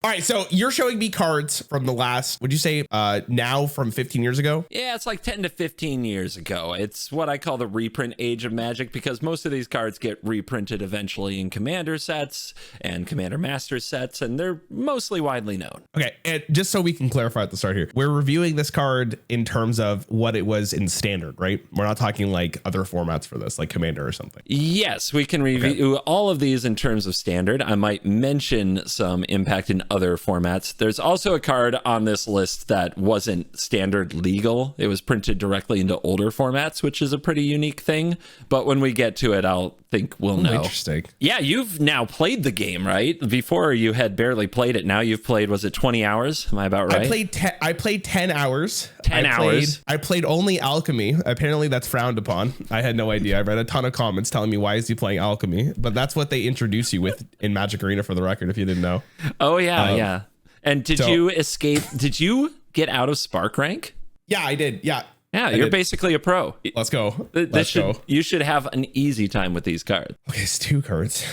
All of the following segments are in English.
All right, so you're showing me cards from the last, would you say now from 15 years ago? Yeah, it's like 10 to 15 years ago. It's what I call the reprint age of Magic, because most of these cards get reprinted eventually in Commander sets and Commander Master sets, and they're mostly widely known. Okay, and just so we can clarify at the start here, we're reviewing this card in terms of what it was in Standard, right? We're not talking like other formats for this, like Commander or something. Yes, we can review all of these in terms of Standard. I might mention some impact in other formats. There's also a card on this list that wasn't Standard legal. It was printed directly into older formats, which is a pretty unique thing. But when we get to it, I'll think we'll know. Interesting. Yeah, you've now played the game, right? Before you had barely played it. Now you've played, was it 20 hours? Am I about right? I played 10 hours. 10 hours. I played only Alchemy. Apparently that's frowned upon. I had no idea. I read a ton of comments telling me, why is he playing Alchemy? But that's what they introduce you with in Magic Arena, for the record, if you didn't know. Oh, yeah, yeah. And did you escape? Did you get out of Spark rank? Yeah, I did. Yeah. Yeah, you're basically a pro. Let's go. You should have an easy time with these cards. Okay, it's 2 cards.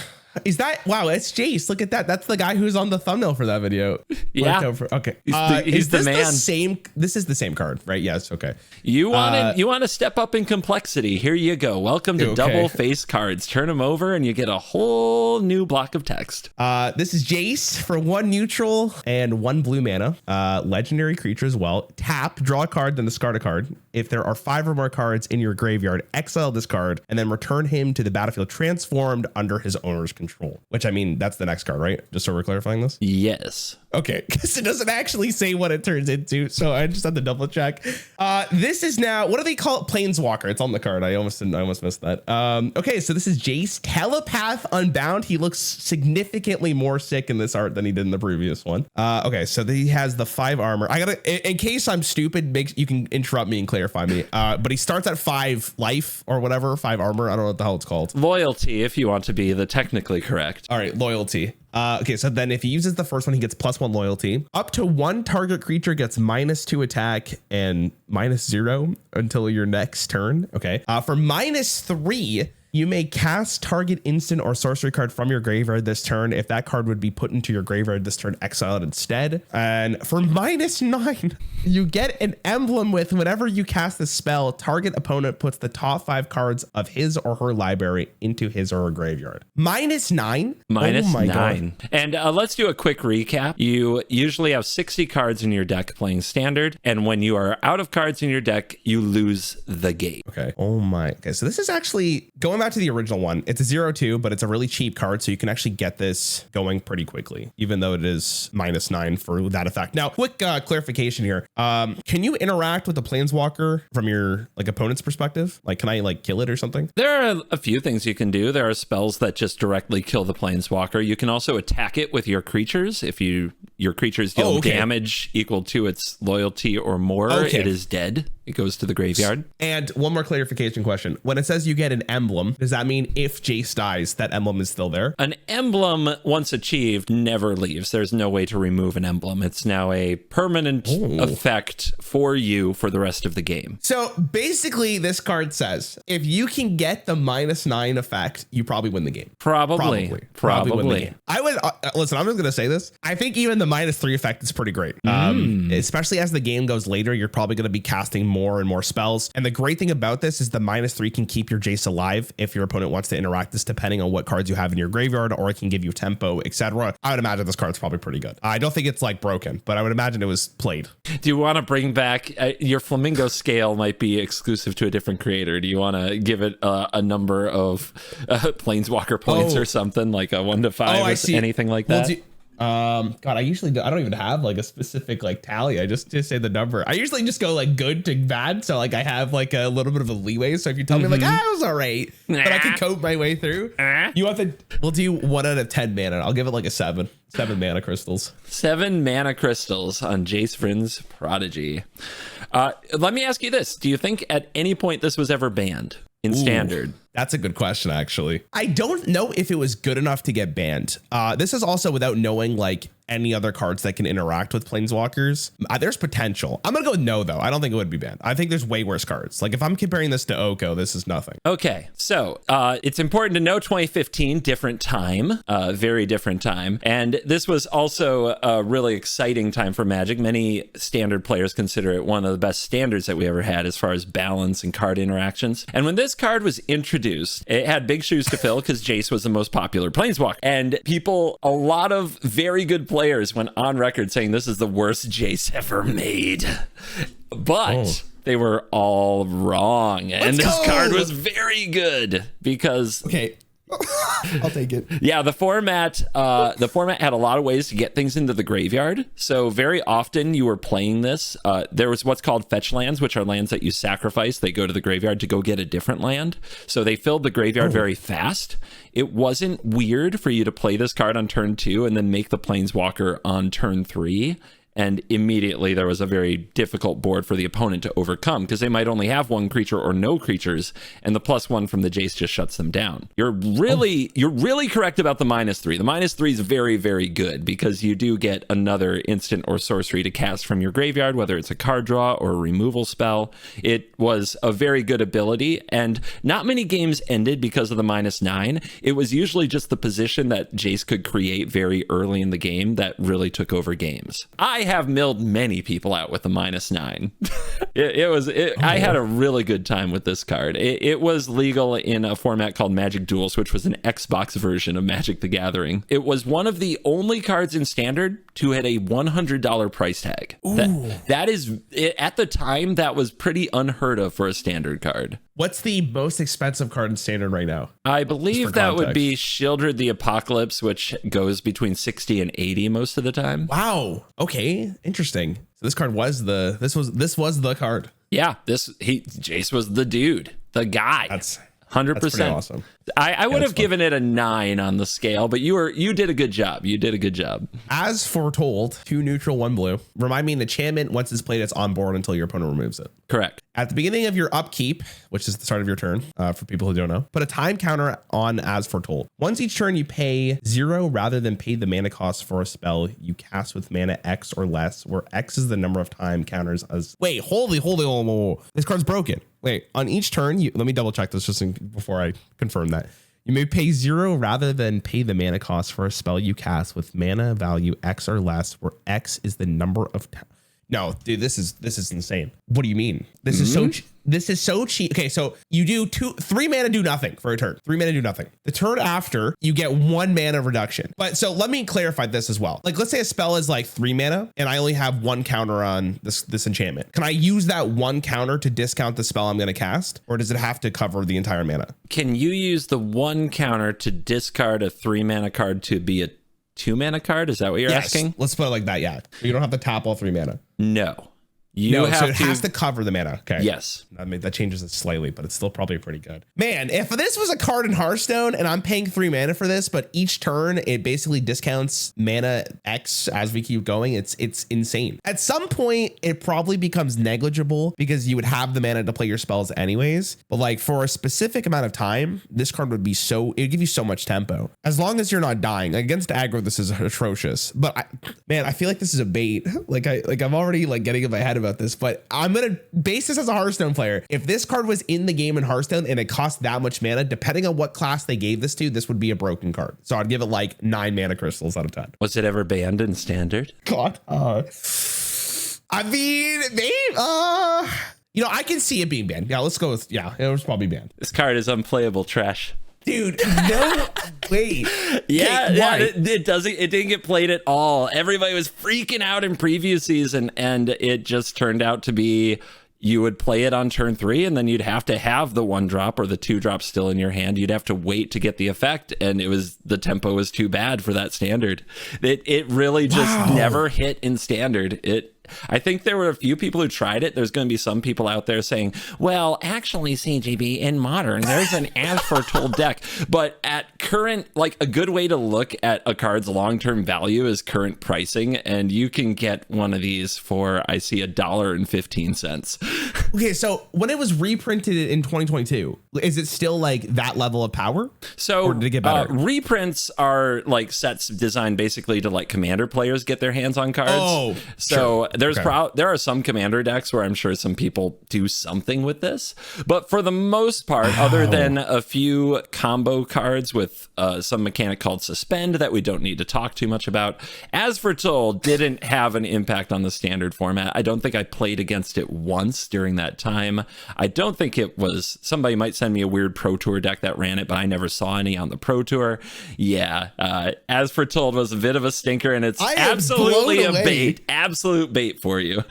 Is that, wow, it's Jace. Look at that. That's the guy who's on the thumbnail for that video. Yeah. Okay. He's the man. This is the same card, right? Yes. Okay. You want to step up in complexity. Here you go. Welcome to double face cards. Turn them over and you get a whole new block of text. This is Jace for 1 neutral and 1 blue mana. Legendary creature as well. Tap, draw a card, then discard a card. If there are 5 or more cards in your graveyard, exile this card and then return him to the battlefield transformed under his owner's control. Which, I mean, that's the next card, right? Just so we're clarifying this. Yes. Okay, because it doesn't actually say what it turns into, so I just had to double check. This is now, what do they call it? Planeswalker. It's on the card. I almost missed that. Okay, so this is Jace, Telepath Unbound. He looks significantly more sick in this art than he did in the previous one. Okay, so he has the 5 armor. I gotta, in case I'm stupid, you can interrupt me and clarify me. But he starts at 5 life or whatever, 5 armor. I don't know what the hell it's called. Loyalty, if you want to be the technically correct. All right, loyalty. Okay, so then if he uses the first one, he gets +1 loyalty. Up to 1 target creature gets -2 attack and -0 until your next turn. Okay. For -3, you may cast target instant or sorcery card from your graveyard this turn. If that card would be put into your graveyard this turn, exile it instead. And for -9, you get an emblem with whenever you cast the spell, target opponent puts the top 5 cards of his or her library into his or her graveyard. -9? -9. And let's do a quick recap. You usually have 60 cards in your deck playing Standard. And when you are out of cards in your deck, you lose the game. Okay. Oh my. Okay. So this is actually going back to the original one. It's a 0/2, but it's a really cheap card. So you can actually get this going pretty quickly, even though it is -9 for that effect. Now, quick clarification here. Can you interact with the Planeswalker from your opponent's perspective? Like, can I kill it or something? There are a few things you can do. There are spells that just directly kill the Planeswalker. You can also attack it with your creatures. If your creatures deal damage equal to its loyalty or more, it is dead. It goes to the graveyard. And one more clarification question. When it says you get an emblem, does that mean if Jace dies, that emblem is still there? An emblem, once achieved, never leaves. There's no way to remove an emblem. It's now a permanent effect for you for the rest of the game. So basically, this card says, if you can get the -9 effect, you probably win the game. Probably win the game. I would, listen, I'm just going to say this. I think even the -3 effect is pretty great. Especially as the game goes later, you're probably going to be casting more and more spells. And the great thing about this is the -3 can keep your Jace alive if your opponent wants to interact this, depending on what cards you have in your graveyard, or it can give you tempo, etc. I would imagine this card's probably pretty good. I don't think it's broken, but I would imagine it was played. Do you want to bring back your Flamingo scale? Might be exclusive to a different creator. Do you want to give it a number of Planeswalker points or something, like a 1 to 5 or anything like that? God, I don't even have a specific tally. I just say the number. I usually just go good to bad, so I have a little bit of a leeway. So if you tell me it was all right, but I can cope my way through. You want we'll do 1 out of 10 mana. I'll give it a 7 mana crystals. 7 mana crystals on Jace Vryn's Prodigy. Let me ask you this: do you think at any point this was ever banned in Standard? That's a good question, actually. I don't know if it was good enough to get banned. This is also without knowing like any other cards that can interact with planeswalkers. There's potential. I'm gonna go with no, though. I don't think it would be banned. I think there's way worse cards. Like if I'm comparing this to Oko, this is nothing. Okay, so it's important to know 2015, different time, very different time. And this was also a really exciting time for Magic. Many standard players consider it one of the best standards that we ever had as far as balance and card interactions. And when this card was introduced, it had big shoes to fill because Jace was the most popular planeswalker. And people, a lot of very good players went on record saying this is the worst Jace ever made. But they were all wrong. And this card was very good because... Okay. I'll take it. Yeah, the format had a lot of ways to get things into the graveyard. So very often you were playing this. There was what's called fetch lands, which are lands that you sacrifice. They go to the graveyard to go get a different land. So they filled the graveyard very fast. It wasn't weird for you to play this card on turn 2 and then make the Planeswalker on turn 3. And immediately there was a very difficult board for the opponent to overcome because they might only have one creature or no creatures, and the +1 from the Jace just shuts them down. You're really correct about the -3. The -3 is very, very good because you do get another instant or sorcery to cast from your graveyard, whether it's a card draw or a removal spell. It was a very good ability, and not many games ended because of the -9. It was usually just the position that Jace could create very early in the game that really took over games. I have milled many people out with the -9. I had a really good time with this card. It was legal in a format called Magic Duels, which was an Xbox version of Magic the Gathering. It was one of the only cards in Standard to hit a $100 price tag. That is, at the time, that was pretty unheard of for a Standard card. What's the most expensive card in Standard right now? I believe that would be Shieldred the Apocalypse, which goes between 60 and 80 most of the time. Wow. Okay. Interesting. So this card was this was the card. Yeah. Jace was the dude, the guy. That's 100%. That's pretty awesome. I would have given it a 9 on the scale, but you did a good job. You did a good job. As foretold, 2 neutral, 1 blue. Remind me, an enchantment, once it's played, it's on board until your opponent removes it. Correct. At the beginning of your upkeep, which is the start of your turn, for people who don't know, put a time counter on as foretold. Once each turn, you pay 0 rather than pay the mana cost for a spell you cast with mana X or less, where X is the number of time counters as... Wait, holy. This card's broken. Wait, on each turn, let me double check this before I confirm that. You may pay 0 rather than pay the mana cost for a spell you cast with mana value X or less, where X is the number of... No, dude, this is insane. What do you mean? This is so cheap. Okay, so you do 3 mana do nothing for a turn. 3 mana do nothing. The turn after, you get 1 mana reduction. But so let me clarify this as well. Like, let's say a spell is like 3 mana and I only have 1 counter on this enchantment. Can I use that 1 counter to discount the spell I'm going to cast? Or does it have to cover the entire mana? Can you use the 1 counter to discard a 3 mana card to be a 2 mana card? Is that what you're asking? Let's put it like that. Yeah. You don't have to tap all 3 mana. No. So it has to cover the mana. Okay. Yes. I mean, that changes it slightly, but it's still probably pretty good. Man, if this was a card in Hearthstone and I'm paying 3 mana for this, but each turn it basically discounts mana X as we keep going, it's insane. At some point, it probably becomes negligible because you would have the mana to play your spells anyways. But like for a specific amount of time, this card would be it'd give you so much tempo. As long as you're not dying. Against aggro, this is atrocious. But I feel like this is a bait. I'm already like getting in my head about this, but I'm gonna base this as a Hearthstone player. If this card was in the game in Hearthstone and it cost that much mana, depending on what class they gave this to, this would be a broken card. So I'd give it like 9 mana crystals out of 10. Was it ever banned in Standard? God, I mean, maybe, I can see it being banned. Yeah, let's go with, it was probably banned. This card is unplayable trash. Dude, no, wait. It didn't get played at all. Everybody was freaking out in preview season, and it just turned out to be you would play it on turn 3, and then you'd have to have the 1 drop or the 2 drop still in your hand. You'd have to wait to get the effect, and the tempo was too bad for that Standard. It really just never hit in Standard. I think there were a few people who tried it. There's going to be some people out there saying, well, actually, CGB, in Modern, there's an as foretold deck. But at current, like a good way to look at a card's long-term value is current pricing, and you can get one of these for, I see, $1.15. Okay, so when it was reprinted in 2022, is it still like that level of power? So or did it get better? Reprints are like sets designed basically to like commander players get their hands on cards. Oh, so sure. There are some commander decks where I'm sure some people do something with this, but for the most part, other than a few combo cards with some mechanic called suspend that we don't need to talk too much about, As Foretold didn't have an impact on the standard format. I don't think I played against it once during that time. I don't think it was, somebody might send me a weird Pro Tour deck that ran it, but I never saw any on the Pro Tour. Yeah, As Foretold was a bit of a stinker, and it's absolutely a bait, absolute bait for you.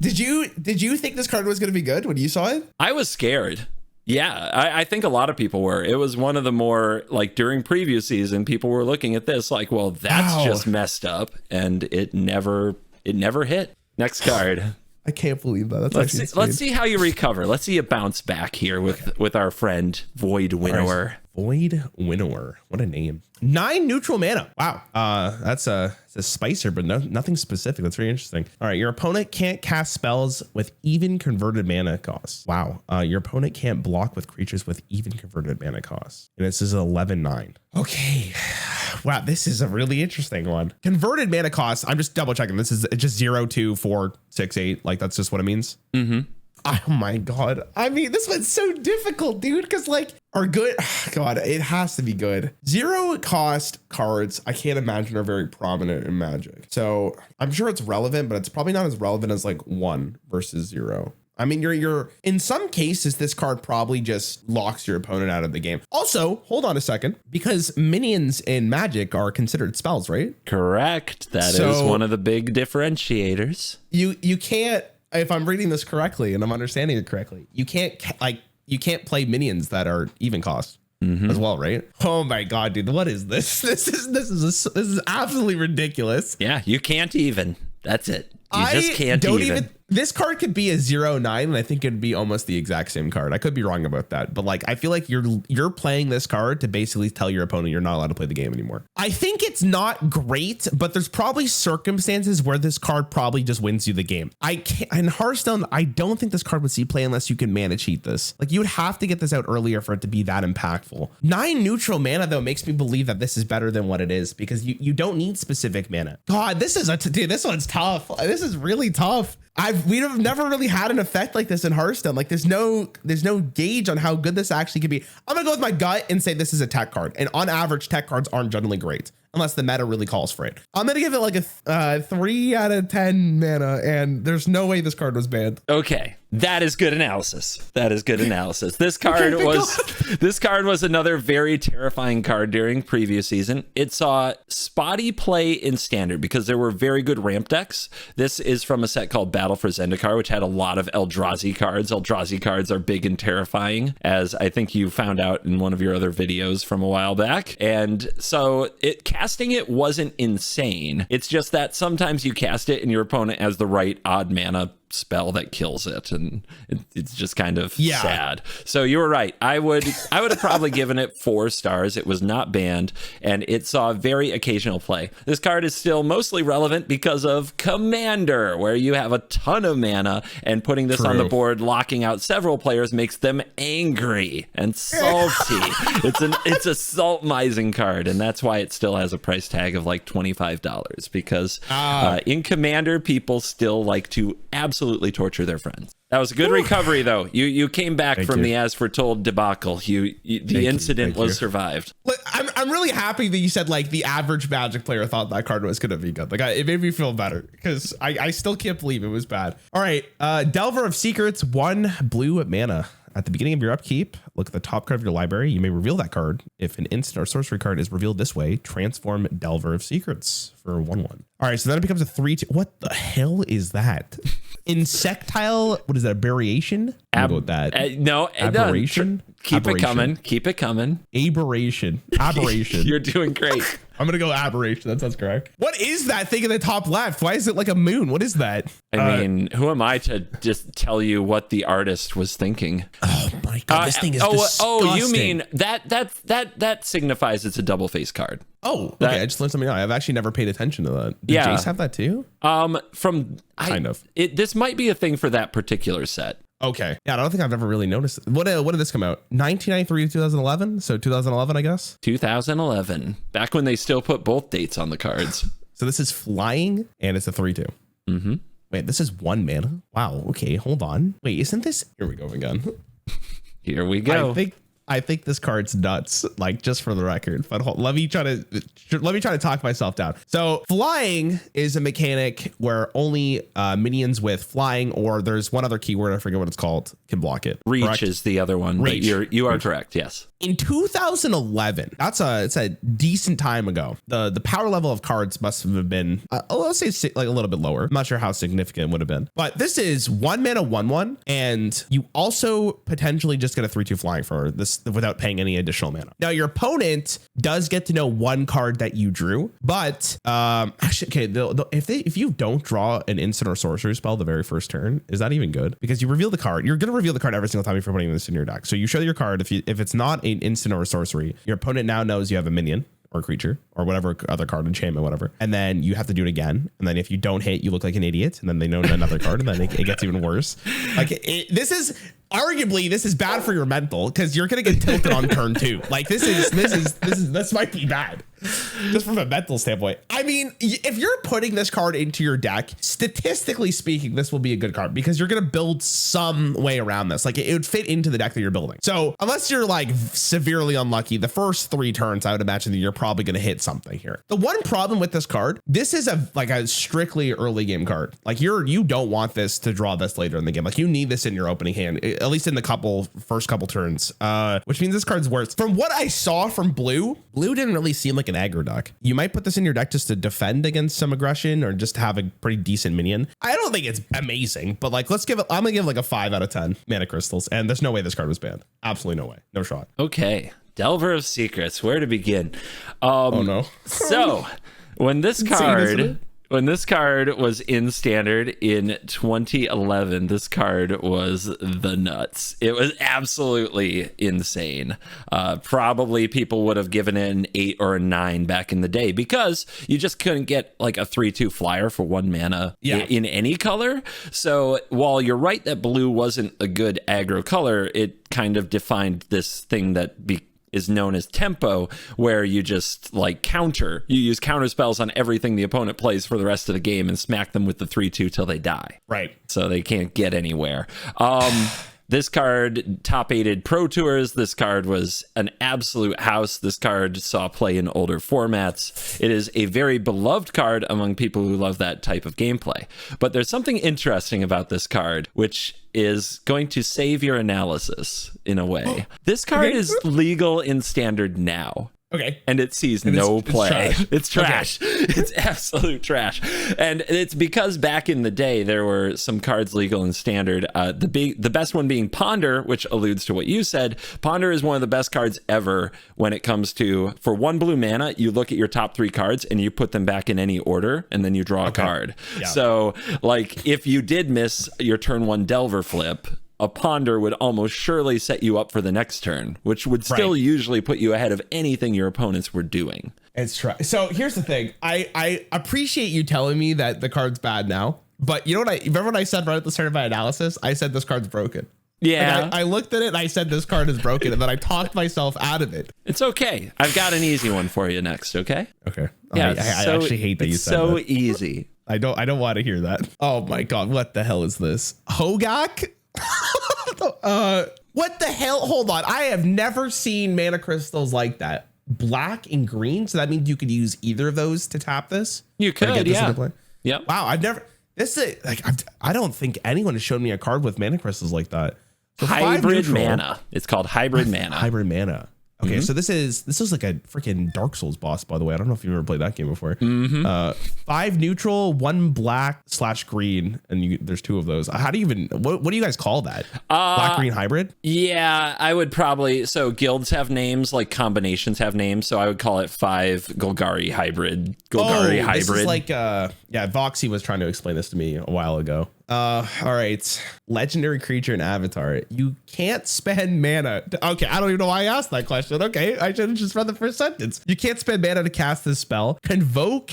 Did you think this card was going to be good when you saw it? I was scared. Yeah, I think a lot of people were. It was one of the more, like, during preview season, people were looking at this like, well, that's just messed up, and it never hit. Next card. I can't believe that. Let's see how you recover. Let's see you bounce back here with our friend Void Winnower. Void Winnower. What a name. 9 neutral mana. Wow. That's a spicer, but nothing specific. That's very interesting. All right. Your opponent can't cast spells with even converted mana costs. Wow. Your opponent can't block with creatures with even converted mana costs. And this is 11/9. Okay. Wow. This is a really interesting one. Converted mana costs. I'm just double checking. This is just 0, 2, 4, 6, 8. Like that's just what it means. Mm-hmm. Oh my God. I mean, this one's so difficult, dude, because like are good. God, it has to be good. 0 cost cards, I can't imagine are very prominent in Magic. So I'm sure it's relevant, but it's probably not as relevant as like 1 versus 0. I mean, you're in some cases, this card probably just locks your opponent out of the game. Also, hold on a second, because minions in Magic are considered spells, right? Correct. That is one of the big differentiators. You can't, if I'm reading this correctly and I'm understanding it correctly, you can't play minions that are even cost as well, right? Oh my God, dude, what is this? This is absolutely ridiculous. Yeah, you can't even. That's it. You just can't even. This card could be a 0/9, and I think it'd be almost the exact same card. I could be wrong about that, but like I feel like you're playing this card to basically tell your opponent you're not allowed to play the game anymore. I think it's not great, but there's probably circumstances where this card probably just wins you the game. In Hearthstone, I don't think this card would see play unless you can mana cheat this. Like you would have to get this out earlier for it to be that impactful. 9 neutral mana though makes me believe that this is better than what it is because you don't need specific mana. God, this one's tough. This is really tough. We've never really had an effect like this in Hearthstone. Like there's no gauge on how good this actually could be. I'm gonna go with my gut and say this is a tech card. And on average, tech cards aren't generally great unless the meta really calls for it. I'm gonna give it like a 3 out of 10 mana, and there's no way this card was banned. Okay. That is good analysis. This card was another very terrifying card during previous season. It saw spotty play in standard because there were very good ramp decks. This is from a set called Battle for Zendikar, which had a lot of Eldrazi cards. Eldrazi cards are big and terrifying, as I think you found out in one of your other videos from a while back. And so casting it wasn't insane. It's just that sometimes you cast it and your opponent has the right odd mana spell that kills it, and it's just kind of sad. So you were right. I would have probably given it 4 stars. It was not banned, and it saw very occasional play. This card is still mostly relevant because of Commander, where you have a ton of mana, and putting this on the board, locking out several players, makes them angry and salty. It's a salt-mising card, and that's why it still has a price tag of like $25, because in Commander, people still like to absolutely torture their friends. That was a good recovery, though. You came back from the As Foretold debacle. The incident was survived. Look, I'm really happy that you said like the average Magic player thought that card was going to be good. Like it made me feel better because I still can't believe it was bad. All right, Delver of Secrets, 1 blue mana. At the beginning of your upkeep, look at the top card of your library. You may reveal that card. If an instant or sorcery card is revealed this way, transform Delver of Secrets for 1/1. All right, so then it becomes a 3/2. What the hell is that? Insectile? What is that? Aberration? Go with that. No, aberration. Keep it coming. Keep it coming. Aberration. You're doing great. I'm going to go aberration. That sounds correct. What is that thing in the top left? Why is it like a moon? What is that? I mean, who am I to just tell you what the artist was thinking? Oh my God, this thing is disgusting. Oh, you mean that signifies it's a double face card. Oh, okay. I just learned something new. I've actually never paid attention to that. Did Jace have that too? This might be a thing for that particular set. Okay. Yeah, I don't think I've ever really noticed it. What did this come out? 1993 to 2011? So 2011, I guess? 2011. Back when they still put both dates on the cards. So this is flying, and it's a 3/2. Mm-hmm. Wait, this is 1 mana? Wow, okay, hold on. Wait, isn't this... Here we go again. Here we go. I think this card's nuts, like, just for the record. But let me try to talk myself down. So flying is a mechanic where only minions with flying, or there's one other keyword, I forget what it's called, can block it. Reach correct? Is the other one. Reach. You are correct. Yes. In 2011, it's a decent time ago. The power level of cards must have been, let's say like a little bit lower. I'm not sure how significant it would have been, but this is 1 mana 1/1, and you also potentially just get a 3/2 flying for this without paying any additional mana. Now your opponent does get to know one card that you drew, but actually, okay, if you don't draw an instant or sorcery spell the very first turn, is that even good? Because you reveal the card, you're going to reveal the card every single time if you're putting this in your deck. So you show your card. If it's not an instant or a sorcery, your opponent now knows you have a minion or creature or whatever other card, enchantment, whatever. And then you have to do it again. And then if you don't hit, you look like an idiot. And then they know another card, and then it gets even worse. Like this is bad for your mental, because you're going to get tilted on turn 2. Like this might be bad. Just from a mental standpoint. I mean, if you're putting this card into your deck, statistically speaking, this will be a good card because you're going to build some way around this. Like it would fit into the deck that you're building. So unless you're like severely unlucky, the first 3 turns, I would imagine that you're probably going to hit something here. The one problem with this card, this is a strictly early game card. Like you don't want this to draw this later in the game. Like you need this in your opening hand, at least in the first couple turns, which means this card's worse. From what I saw from blue didn't really seem like an aggro deck. You might put this in your deck just to defend against some aggression or just have a pretty decent minion. I don't think it's amazing, but like, I'm gonna give like a 5 out of 10 mana crystals, and there's no way this card was banned. Absolutely no way. No shot. Okay. Delver of Secrets, where to begin? Oh no. So when this card was in standard in 2011, this card was the nuts. It was absolutely insane. Probably people would have given it an 8 or a 9 back in the day, because you just couldn't get like a 3/2 flyer for 1 mana in any color. So while you're right that blue wasn't a good aggro color, it kind of defined this thing that is known as tempo, where you just like you use counter spells on everything the opponent plays for the rest of the game and smack them with the 3/2 till they die. Right. So they can't get anywhere. This card top-aided Pro Tours. This card was an absolute house. This card saw play in older formats. It is a very beloved card among people who love that type of gameplay. But there's something interesting about this card, which is going to save your analysis in a way. This card is legal in standard now. Okay. And it sees no play. It's trash. Okay. It's absolute trash. And it's because back in the day, there were some cards legal in standard. The best one being Ponder, which alludes to what you said. Ponder is one of the best cards ever when it comes to, for 1 blue mana, you look at your top 3 cards and you put them back in any order, and then you draw a card. Yeah. So like if you did miss your turn 1 Delver flip, a Ponder would almost surely set you up for the next turn, which would still usually put you ahead of anything your opponents were doing. It's true. So here's the thing. I appreciate you telling me that the card's bad now, but you know what? Remember what I said right at the start of my analysis? I said this card's broken. Yeah. Like I looked at it and I said this card is broken, and then I talked myself out of it. It's okay. I've got an easy one for you next. Okay. Okay. Yeah. I actually hate that you said so that. Easy. I don't want to hear that. Oh my God. What the hell is this? Hogaak? What the hell? Hold on. I have never seen mana crystals like that. Black and green. So that means you could use either of those to tap this. You could, yeah. Yeah. Wow. I don't think anyone has shown me a card with mana crystals like that. So hybrid mana. It's called hybrid mana. Hybrid mana. Okay, so this is like a freaking Dark Souls boss, by the way. I don't know if you've ever played that game before. 5 neutral, 1 black/green, and there's 2 of those. How do you even what do you guys call that? Black green hybrid? Yeah, I would probably. So guilds have names, like combinations have names. So I would call it 5 Golgari hybrid. This is like Voxy was trying to explain this to me a while ago. All right, legendary creature and avatar. You can't spend mana. Okay, I don't even know why I asked that question. Okay, I should have just read the first sentence. You can't spend mana to cast this spell. Convoke,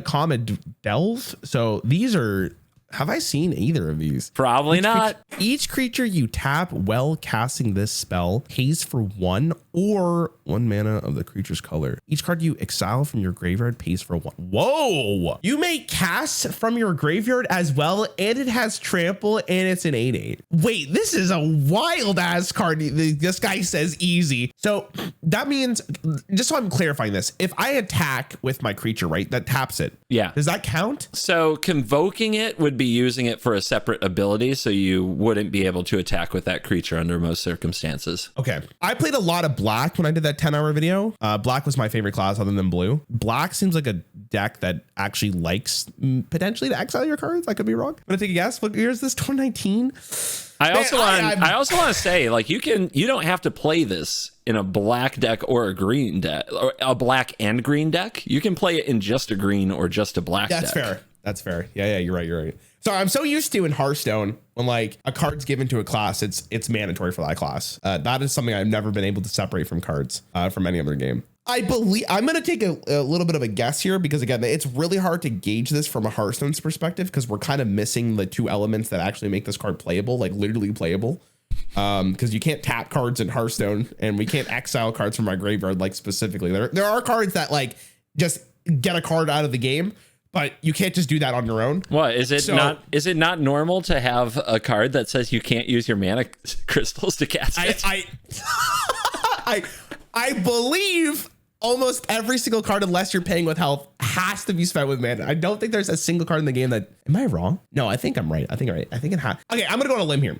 common, delve. So these are. Have I seen either of these? Probably not. Each creature you tap while casting this spell pays for 1 or 1 mana of the creature's color. Each card you exile from your graveyard pays for 1. Whoa! You may cast from your graveyard as well, and it has trample, and it's an 8/8. Wait, this is a wild ass card. This guy says easy. So that means, just so I'm clarifying this, if I attack with my creature, right, that taps it. Yeah. Does that count? So convoking it would be using it for a separate ability, so you wouldn't be able to attack with that creature under most circumstances. Okay. I played a lot of black when I did that 10-hour video. Black was my favorite class other than blue. Black seems like a deck that actually likes potentially to exile your cards. I could be wrong. I'm gonna take a guess. What year is this? 2019? I also want to say, like, you don't have to play this in a black deck or a green deck, or a black and green deck. You can play it in just a green or just a black deck. That's fair. Yeah, you're right. So I'm so used to in Hearthstone, when like a card's given to a class, it's mandatory for that class. That is something I've never been able to separate from cards from any other game. I believe I'm going to take a little bit of a guess here, because again, it's really hard to gauge this from a Hearthstone's perspective, because we're kind of missing the 2 elements that actually make this card playable, like literally playable. Because you can't tap cards in Hearthstone, and we can't exile cards from our graveyard, like specifically. There are cards that like just get a card out of the game, but you can't just do that on your own. What is it? Is it not normal to have a card that says you can't use your mana crystals to cast it? I believe almost every single card, unless you're paying with health, has to be spent with mana. I don't think there's a single card in the game that. Am I wrong? No, I think I'm right. I think it has. Okay, I'm gonna go on a limb here.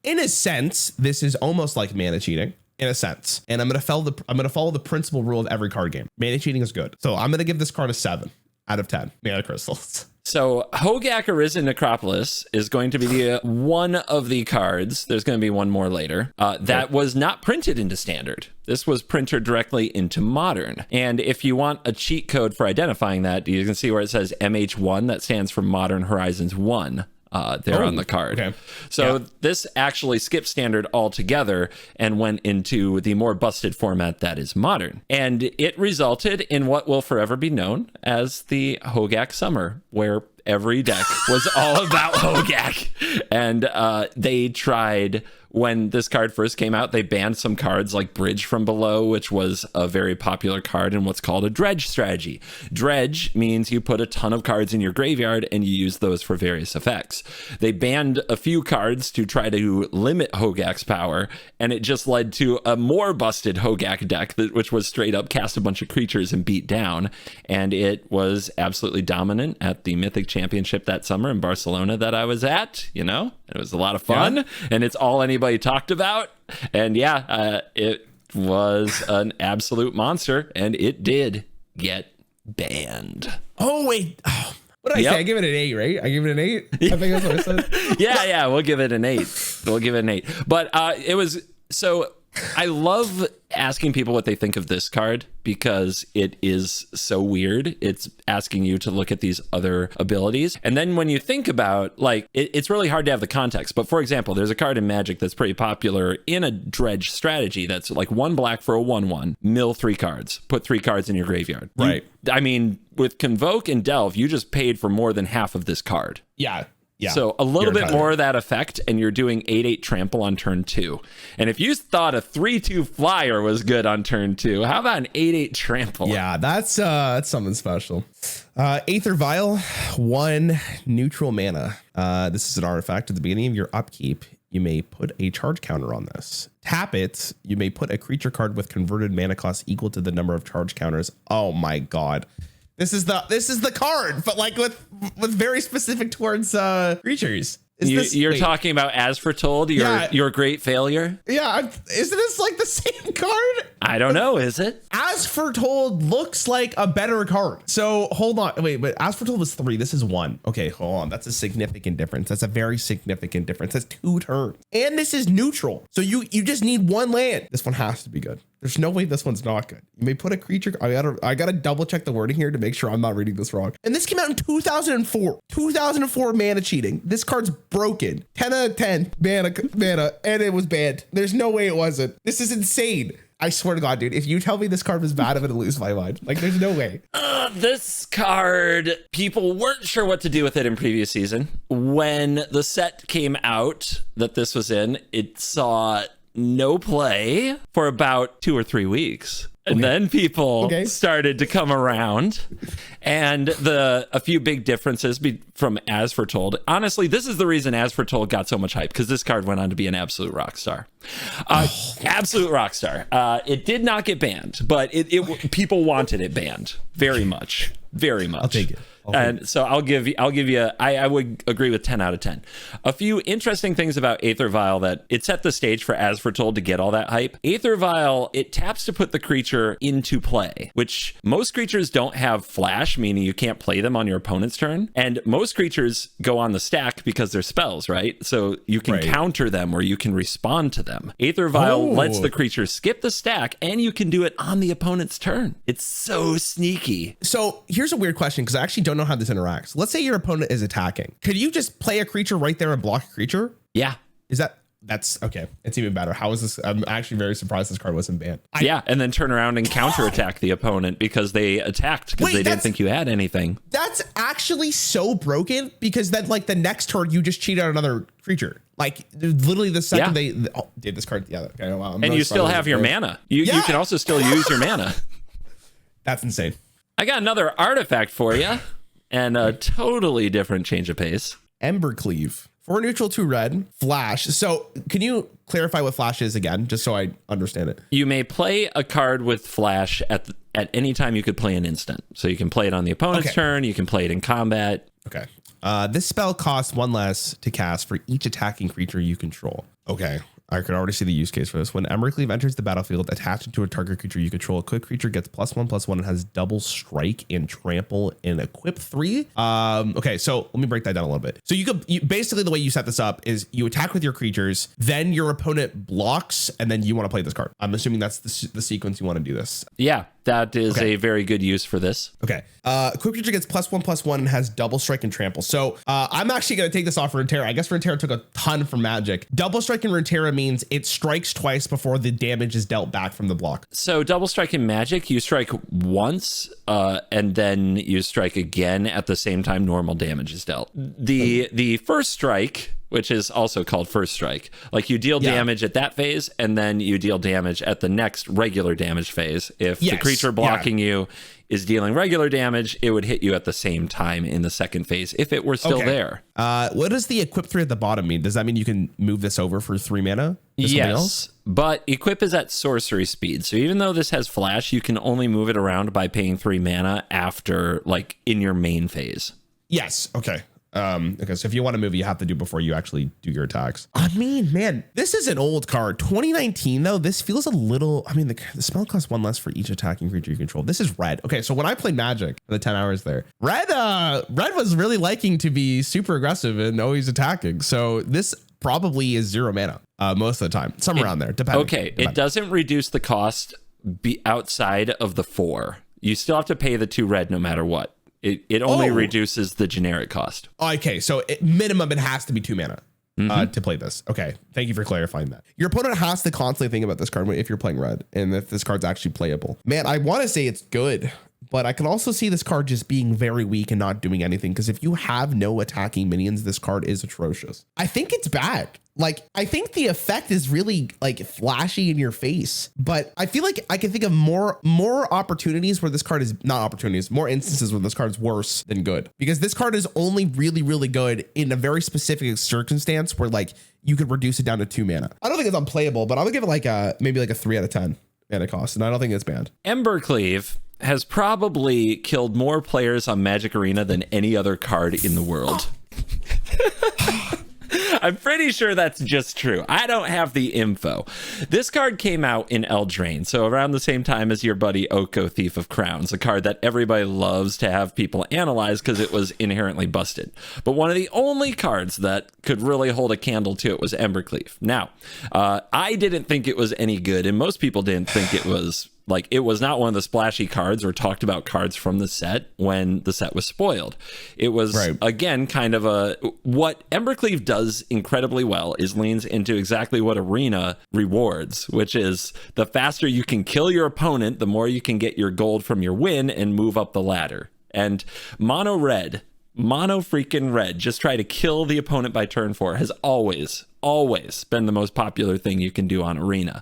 In a sense, this is almost like mana cheating. In a sense, and I'm gonna follow the principal rule of every card game. Mana cheating is good, so I'm gonna give this card a 7 out of 10 mana crystals. So Hogaak Arisen Necropolis is going to be the one of the cards. There's going to be one more later that was not printed into standard. This was printed directly into modern. And if you want a cheat code for identifying that, you can see where it says MH1. That stands for Modern Horizons 1. There on the card. Okay. So this actually skipped standard altogether and went into the more busted format that is modern. And it resulted in what will forever be known as the Hogaak Summer, where every deck was all about Hogaak. And they tried, when this card first came out, they banned some cards like Bridge from Below, which was a very popular card in what's called a dredge strategy. Dredge means you put a ton of cards in your graveyard and you use those for various effects. They banned a few cards to try to limit Hogaak's power, and it just led to a more busted Hogaak deck, which was straight up cast a bunch of creatures and beat down. And it was absolutely dominant at the Mythic Championship that summer in Barcelona that I was at. You know, it was a lot of fun, and it's all anybody talked about. And it was an absolute monster, and it did get banned. Oh wait, what did I say? I give it an 8, right? I give it an 8. I think that's what I said. yeah, we'll give it an 8. But it was so. I love asking people what they think of this card, because it is so weird. It's asking you to look at these other abilities. And then when you think about, like, it's really hard to have the context. But for example, there's a card in Magic that's pretty popular in a dredge strategy that's like 1 black for a 1/1, mill 3 cards, put 3 cards in your graveyard. Right. I mean, with Convoke and Delve, you just paid for more than half of this card. Yeah. So a little bit more of that effect, and you're doing 8/8 trample on turn 2. And if you thought a 3/2 flyer was good on turn 2, how about an 8/8 trample? Yeah, that's something special. Aether vial, 1 neutral mana. This is an artifact. At the beginning of your upkeep, you may put a charge counter on this. Tap it. You may put a creature card with converted mana cost equal to the number of charge counters. Oh my god. This is the card, but like with very specific towards creatures. You're talking about As Foretold, your great failure? Yeah, isn't this like the same card? I don't know, is it? As Foretold looks like a better card. So hold on, wait, but As Foretold was 3, this is 1. Okay, hold on, that's a significant difference. That's a very significant difference. That's 2 turns. And this is neutral. So you just need 1 land. This one has to be good. There's no way this one's not good. You may put a creature. I gotta double check the wording here to make sure I'm not reading this wrong. And this came out in 2004. 2004 mana cheating. This card's broken. 10 out of 10 mana, and it was banned. There's no way it wasn't. This is insane. I swear to God, dude, if you tell me this card was bad, I'm gonna lose my mind. Like, there's no way. This card, people weren't sure what to do with it in previous season. When the set came out that this was in, it saw no play for about 2 or 3 weeks. And then people started to come around, and a few big differences from As Foretold. Honestly, this is the reason As Foretold got so much hype, because this card went on to be an absolute rock star. Absolute rock star. It did not get banned, but people wanted it banned very much. Very much. I'll take it. And so I'll give you, I would agree with 10 out of 10. A few interesting things about Aether Vial that it set the stage for As Foretold to get all that hype. Aether Vial, it taps to put the creature into play, which most creatures don't have flash, meaning you can't play them on your opponent's turn. And most creatures go on the stack because they're spells, right? So you can counter them or you can respond to them. Aether Vial lets the creature skip the stack, and you can do it on the opponent's turn. It's so sneaky. So here's a weird question, because I actually don't know how this interacts. Let's say your opponent is attacking. Could you just play a creature right there and block a creature? Yeah. That's okay. It's even better. How is this? I'm actually very surprised this card wasn't banned. And then turn around and counterattack the opponent because they attacked because they didn't think you had anything. That's actually so broken, because then like the next turn you just cheat out another creature. Like literally the second they did this card. Yeah. Okay, wow, and really you still have your mana. You can also still use your mana. That's insane. I got another artifact for you, and a totally different change of pace. Embercleave. 4 neutral, 2 red, flash. So can you clarify what flash is again, just so I understand it? You may play a card with flash at any time you could play an instant. So you can play it on the opponent's turn. You can play it in combat. Okay. This spell costs 1 less to cast for each attacking creature you control. Okay. I could already see the use case for this. When Embercleave enters the battlefield, attached to a target creature you control, a quick creature gets +1/+1 and has double strike and trample and equip 3. Okay, so let me break that down a little bit. So you basically the way you set this up is you attack with your creatures, then your opponent blocks, and then you want to play this card. I'm assuming that's the sequence you want to do this. Yeah, that is a very good use for this. Okay. Quick creature gets +1/+1 and has double strike and trample. So I'm actually going to take this off for Runeterra. I guess Runeterra took a ton from Magic. Double strike in Runeterra means it strikes twice before the damage is dealt back from the block. So double strike in Magic, you strike once and then you strike again at the same time normal damage is dealt. The first strike, which is also called first strike, like you deal damage at that phase and then you deal damage at the next regular damage phase. If the creature blocking you is dealing regular damage, it would hit you at the same time in the second phase if it were still there. What does the equip 3 at the bottom mean? Does that mean you can move this over for 3 mana? Yes, but equip is at sorcery speed. So even though this has flash, you can only move it around by paying 3 mana after, like, in your main phase. Yes. Okay. Okay, so if you want to move, you have to do before you actually do your attacks. I mean, man, this is an old card. 2019, though, this feels a little... I mean, the spell costs 1 less for each attacking creature you control. This is red. Okay, so when I played Magic for the 10 hours there, red was really liking to be super aggressive and always attacking. So this probably is 0 mana most of the time. Somewhere around there, depending. Okay, it doesn't reduce the cost outside of the 4. You still have to pay the 2 red no matter what. It only reduces the generic cost. Okay, so minimum it has to be 2 mana to play this. Okay, thank you for clarifying that. Your opponent has to constantly think about this card if you're playing red and if this card's actually playable. Man, I want to say it's good, but I can also see this card just being very weak and not doing anything, because if you have no attacking minions, this card is atrocious. I think it's bad. Like, I think the effect is really like flashy in your face, but I feel like I can think of more opportunities where this card is not opportunities, more instances where this card is worse than good, because this card is only really, really good in a very specific circumstance where like you could reduce it down to 2 mana. I don't think it's unplayable, but I'm gonna give it like maybe like a 3 out of 10 mana cost. And I don't think it's banned. Embercleave has probably killed more players on Magic Arena than any other card in the world. I'm pretty sure that's just true. I don't have the info. This card came out in Eldraine, so around the same time as your buddy Oko, Thief of Crowns, a card that everybody loves to have people analyze because it was inherently busted. But one of the only cards that could really hold a candle to it was Embercleave. Now, I didn't think it was any good, and most people didn't think it was. Like, it was not one of the splashy cards or talked about cards from the set when the set was spoiled. It was, again, kind of what Embercleave does incredibly well is leans into exactly what Arena rewards, which is the faster you can kill your opponent, the more you can get your gold from your win and move up the ladder. And mono freaking red, just try to kill the opponent by turn 4, has always been the most popular thing you can do on Arena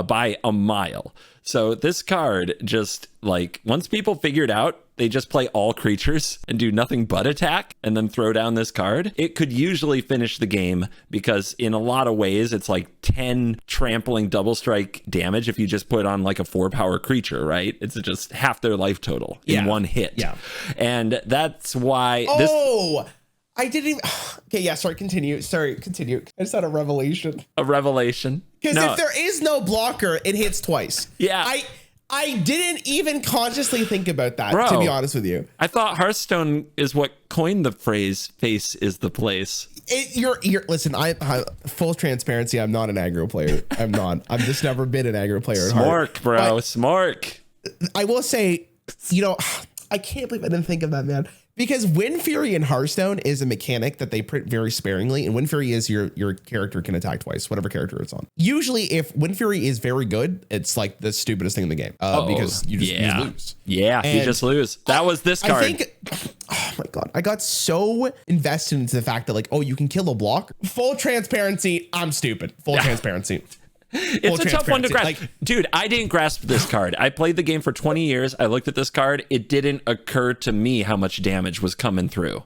by a mile. So this card just, like, once people figured out they just play all creatures and do nothing but attack and then throw down this card, it could usually finish the game because in a lot of ways it's like 10 trampling double strike damage if you just put on like a 4-power creature, right? It's just half their life total in one hit. Yeah. And that's why I didn't even... Okay, yeah, continue. I just had a revelation. Because if there is no blocker, it hits twice. Yeah. I didn't even consciously think about that, to be honest with you. I thought Hearthstone is what coined the phrase "face is the place." Listen, I full transparency, I'm not an aggro player. I'm not. I've just never been an aggro player at heart. Smork, bro. Smork. I will say, I can't believe I didn't think of that, man. Because Wind Fury in Hearthstone is a mechanic that they print very sparingly, and Wind Fury is your character can attack twice, whatever character it's on. Usually, if Wind Fury is very good, it's like the stupidest thing in the game because you just lose. Yeah, and you just lose. That was this card. I think, oh my God, I got so invested into the fact that you can kill a block. Full transparency, I'm stupid. Full transparency. It's a tough one to grasp. Dude, I didn't grasp this card. I played the game for 20 years. I looked at this card. It didn't occur to me how much damage was coming through.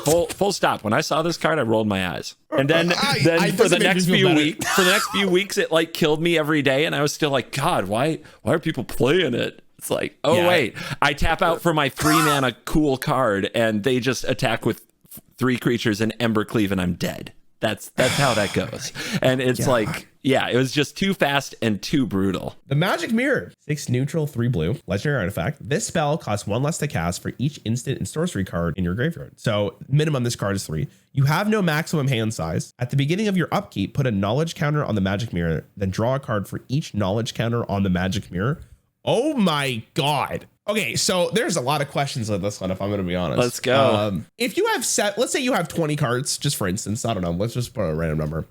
Full stop. When I saw this card, I rolled my eyes. And then for the next few weeks, it like killed me every day. And I was still like, God, why are people playing it? It's like, wait, I tap out for my 3-mana cool card and they just attack with 3 creatures and Embercleave and I'm dead. That's how that goes. And it's it was just too fast and too brutal. The Magic Mirror, 6 neutral, 3 blue, legendary artifact. This spell costs 1 less to cast for each instant and sorcery card in your graveyard. So minimum this card is 3. You have no maximum hand size. At the beginning of your upkeep, put a knowledge counter on the Magic Mirror, then draw a card for each knowledge counter on the Magic Mirror. Oh my God. Okay, so there's a lot of questions on this one, if I'm going to be honest. Let's go. If you have let's say you have 20 cards, just for instance, I don't know, let's just put a random number.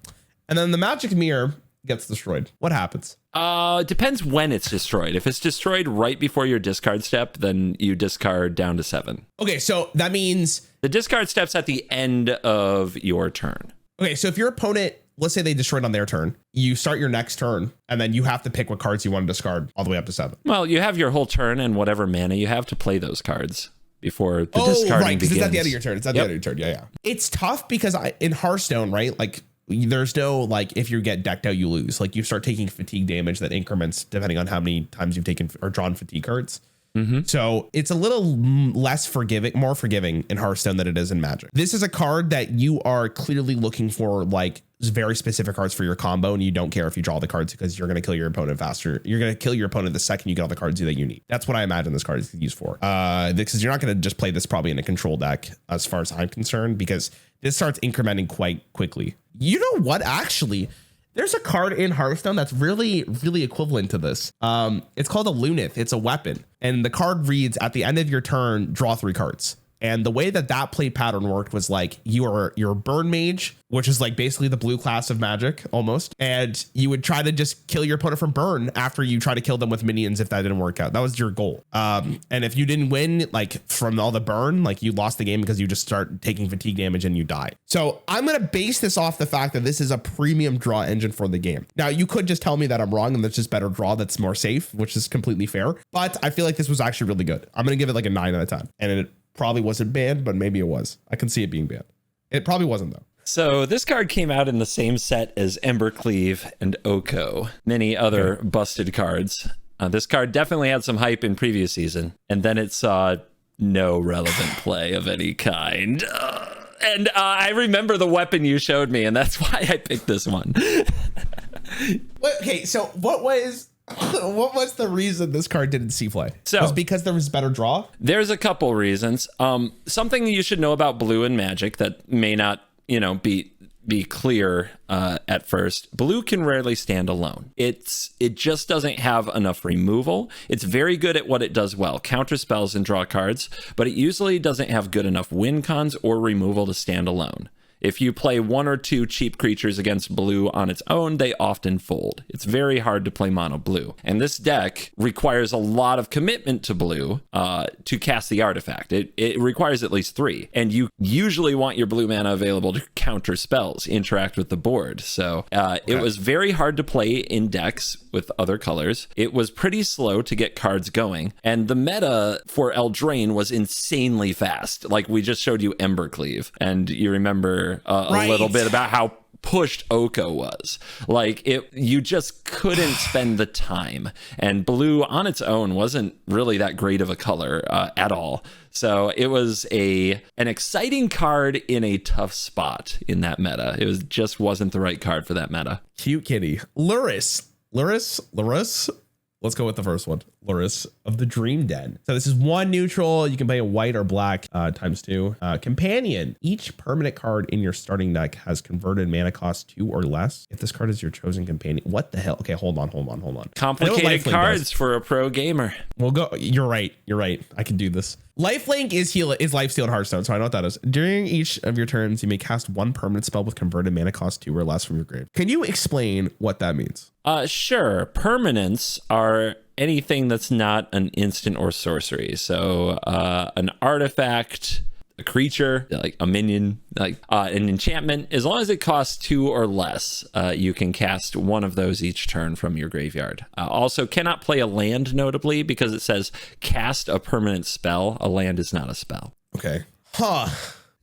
And then the Magic Mirror gets destroyed. What happens? It depends when it's destroyed. If it's destroyed right before your discard step, then you discard down to 7. Okay, so that means... The discard step's at the end of your turn. Okay, so if your opponent... Let's say they destroyed on their turn. You start your next turn, and then you have to pick what cards you want to discard all the way up to 7. Well, you have your whole turn and whatever mana you have to play those cards before the discarding begins. It's at the end of your turn. It's at the end of your turn. Yeah. It's tough because in Hearthstone, right? Like, there's no, if you get decked out, you lose. Like, you start taking fatigue damage that increments depending on how many times you've taken or drawn fatigue cards. Mm-hmm. So it's a little more forgiving in Hearthstone than it is in Magic. This is a card that you are clearly looking for, very specific cards for your combo, and you don't care if you draw the cards because you're going to kill your opponent faster. You're going to kill your opponent the second you get all the cards that you need. That's what I imagine this card is used for. Because you're not going to just play this probably in a control deck as far as I'm concerned, because this starts incrementing quite quickly. You know what? Actually, there's a card in Hearthstone that's really, really equivalent to this. It's called a Lunith. It's a weapon. And the card reads, at the end of your turn, draw 3 cards. And the way that play pattern worked was you're a burn mage, which is basically the blue class of Magic almost. And you would try to just kill your opponent from burn after you try to kill them with minions if that didn't work out. That was your goal. And if you didn't win, from all the burn, you lost the game because you just start taking fatigue damage and you die. So I'm going to base this off the fact that this is a premium draw engine for the game. Now, you could just tell me that I'm wrong and there's just better draw that's more safe, which is completely fair. But I feel like this was actually really good. I'm going to give it a 9 out of 10. And it probably wasn't banned, but maybe it was. I can see it being banned. It probably wasn't, though. So this card came out in the same set as Embercleave and Oko, many other busted cards. This card definitely had some hype in previous season, and then it saw no relevant play of any kind. And I remember the weapon you showed me, and that's why I picked this one. Okay, so what was the reason this card didn't see play? So, was it because there was better draw? There's a couple reasons. Something you should know about blue and Magic that may not, be clear at first. Blue can rarely stand alone. It just doesn't have enough removal. It's very good at what it does well, counter spells and draw cards, but it usually doesn't have good enough win cons or removal to stand alone. If you play one or two cheap creatures against blue on its own, they often fold. It's very hard to play mono blue. And this deck requires a lot of commitment to blue to cast the artifact. It requires at least 3. And you usually want your blue mana available to counter spells, interact with the board. So it was very hard to play in decks with other colors. It was pretty slow to get cards going. And the meta for Eldraine was insanely fast. Like we just showed you Embercleave. And you remember a little bit about how pushed Oko was. Like you just couldn't spend the time, and blue on its own wasn't really that great of a color at all. So it was an exciting card in a tough spot in that meta. It just wasn't the right card for that meta. Cute kitty. Lurrus. Let's go with the first one. Lurrus of the Dream Den. So this is 1 neutral. You can play a white or black ×2. Companion. Each permanent card in your starting deck has converted mana cost 2 or less. If this card is your chosen companion. What the hell? Okay, hold on. Complicated cards for a pro gamer. We'll go. You're right. I can do this. Lifelink is lifesteal in Hearthstone, so I know what that is. During each of your turns, you may cast 1 permanent spell with converted mana cost 2 or less from your grave. Can you explain what that means? Sure. Permanents are anything that's not an instant or sorcery. So an artifact, a creature, like a minion, like an enchantment, as long as it costs 2 or less, you can cast 1 of those each turn from your graveyard. Also cannot play a land, notably, because it says cast a permanent spell. A land is not a spell. Okay.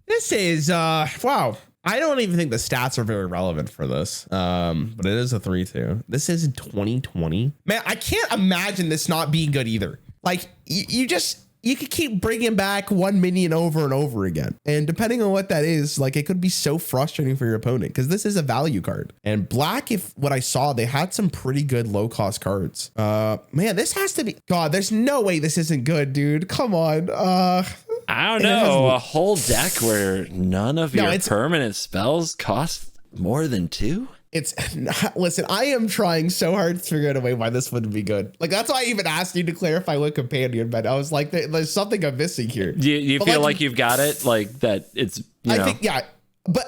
This is wow. I don't even think the stats are very relevant for this, but it is a 3/2. This is 2020. Man, I can't imagine this not being good either. Like you could keep bringing back 1 minion over and over again. And depending on what that is, like it could be so frustrating for your opponent because this is a value card. And black, if what I saw, they had some pretty good low cost cards. Man, this has to be, God, there's no way this isn't good, dude. Come on. I don't know. A whole deck where none of your permanent spells cost more than 2? Listen, I am trying so hard to figure out a way why this wouldn't be good. Like, that's why I even asked you to clarify what companion, but I was like, there's something I'm missing here. Do you feel like you've got it? Like that it's, I think, yeah. But